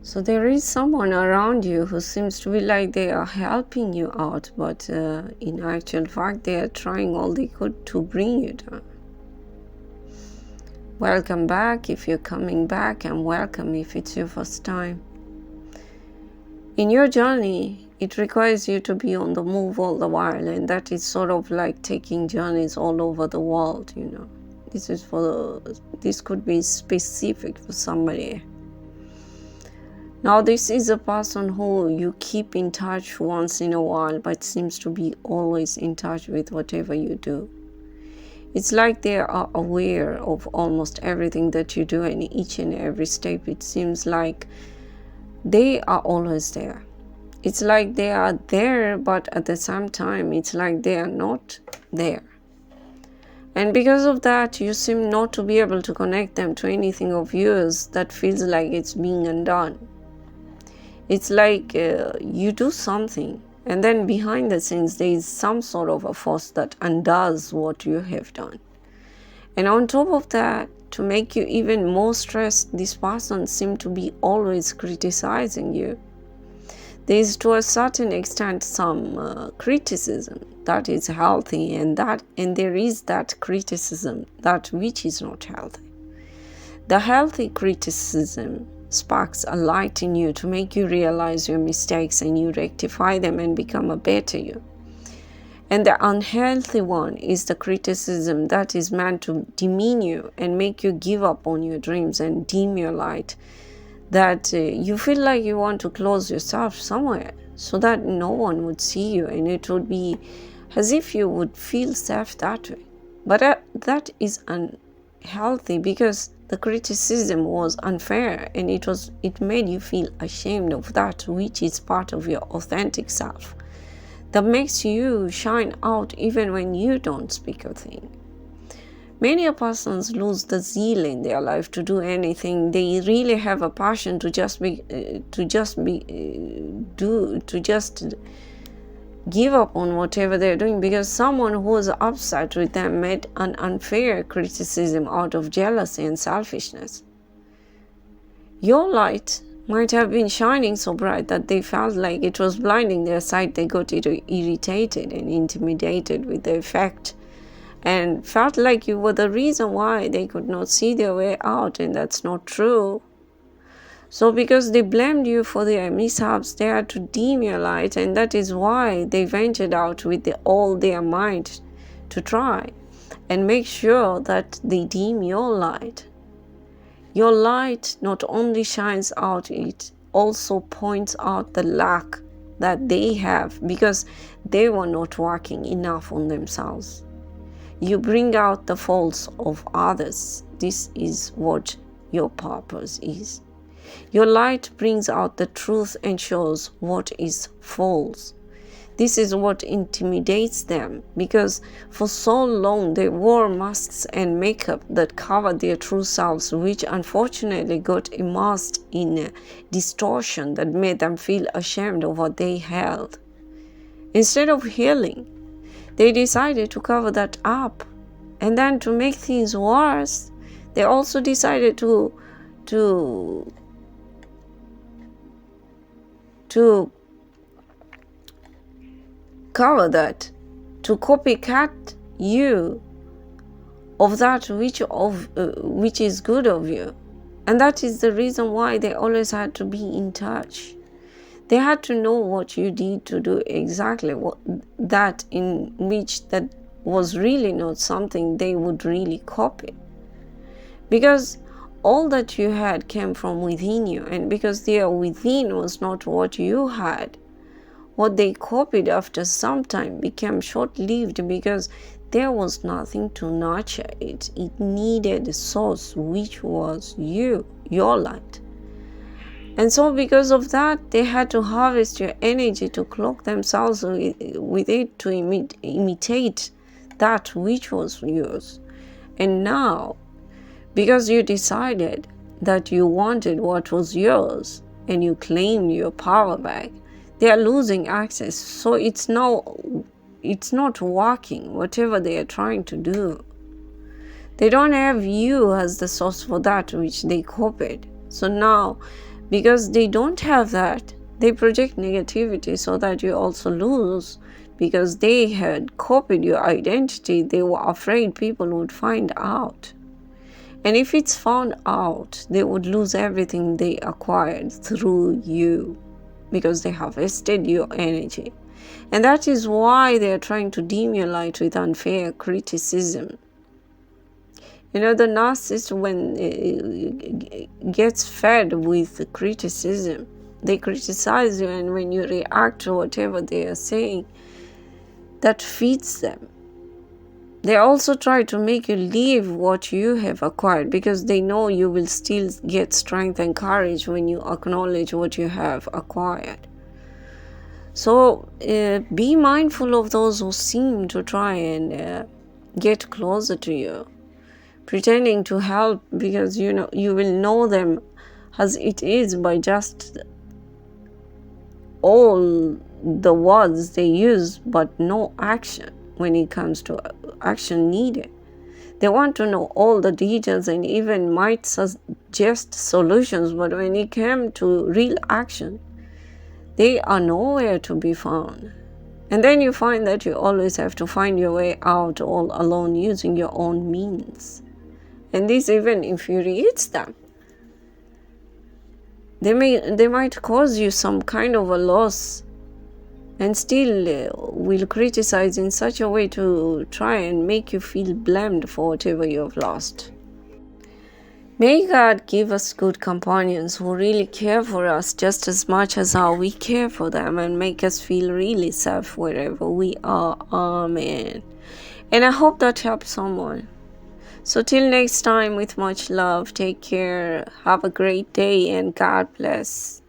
So there is someone around you who seems to be like they are helping you out, but in actual fact they are trying all they could to bring you down. Welcome back if you're coming back, and welcome if it's your first time. In your journey, it requires you to be on the move all the while, and that is sort of like taking journeys all over the world, you know. This could be specific for somebody. Now, this is a person who you keep in touch once in a while, but seems to be always in touch with whatever you do. It's like they are aware of almost everything that you do, and each and every step, it seems like they are always there. It's like they are there, but at the same time, it's like they are not there. And because of that, you seem not to be able to connect them to anything of yours that feels like it's being undone. It's like you do something, and then behind the scenes, there is some sort of a force that undoes what you have done. And on top of that, to make you even more stressed, this person seems to be always criticizing you. There is to a certain extent some criticism that is healthy, and there is that criticism that which is not healthy. The healthy criticism sparks a light in you to make you realize your mistakes, and you rectify them and become a better you. And the unhealthy one is the criticism that is meant to demean you and make you give up on your dreams and dim your light, that you feel like you want to close yourself somewhere so that no one would see you, and it would be as if you would feel safe that way. But that is unhealthy, because the criticism was unfair, and it made you feel ashamed of that which is part of your authentic self, that makes you shine out even when you don't speak a thing. Many persons lose the zeal in their life to do anything. They really have a passion to just give up on whatever they're doing, because someone who was upset with them made an unfair criticism out of jealousy and selfishness. Your light might have been shining so bright that they felt like it was blinding their sight. They got irritated and intimidated with the effect, and felt like you were the reason why they could not see their way out, and that's not true. So because they blamed you for their mishaps, they had to dim your light, and that is why they ventured out with all their might to try and make sure that they dim your light. Your light not only shines out, it also points out the lack that they have, because they were not working enough on themselves. You bring out the faults of others. This is what your purpose is. Your light brings out the truth and shows what is false. This is what intimidates them, because for so long they wore masks and makeup that covered their true selves, which unfortunately got immersed in a distortion that made them feel ashamed of what they held. Instead of healing, they decided to cover that up. And then to make things worse, they also decided to cover that, to copycat you of that which is good of you. And that is the reason why they always had to be in touch. They had to know what you did to do exactly that was really not something they would really copy. Because all that you had came from within you, and because their within was not what you had, what they copied after some time became short-lived, because there was nothing to nurture it. It needed a source, which was you, your light. And so because of that, they had to harvest your energy to cloak themselves with it, to imitate that which was yours. And now, because you decided that you wanted what was yours and you claimed your power back, they are losing access. So it's not working, whatever they are trying to do. They don't have you as the source for that which they copied. So now, because they don't have that. They project negativity so that you also lose, because they had copied your identity. They were afraid people would find out. And if it's found out, they would lose everything they acquired through you, because they have wasted your energy. And that is why they are trying to dim your light with unfair criticism. The narcissist, when gets fed with criticism, they criticize you, and when you react to whatever they are saying, that feeds them. They also try to make you leave what you have acquired, because they know you will still get strength and courage when you acknowledge what you have acquired. So be mindful of those who seem to try and get closer to you, pretending to help, because you will know them as it is by just all the words they use, but no action when it comes to action needed. They want to know all the details and even might suggest solutions, but when it comes to real action, they are nowhere to be found. And then you find that you always have to find your way out all alone using your own means. And this even infuriates them. They might cause you some kind of a loss, and still will criticize in such a way to try and make you feel blamed for whatever you have lost. May God give us good companions who really care for us just as much as how we care for them, and make us feel really safe wherever we are. Amen. And I hope that helps someone. So till next time, with much love, take care, have a great day, and God bless.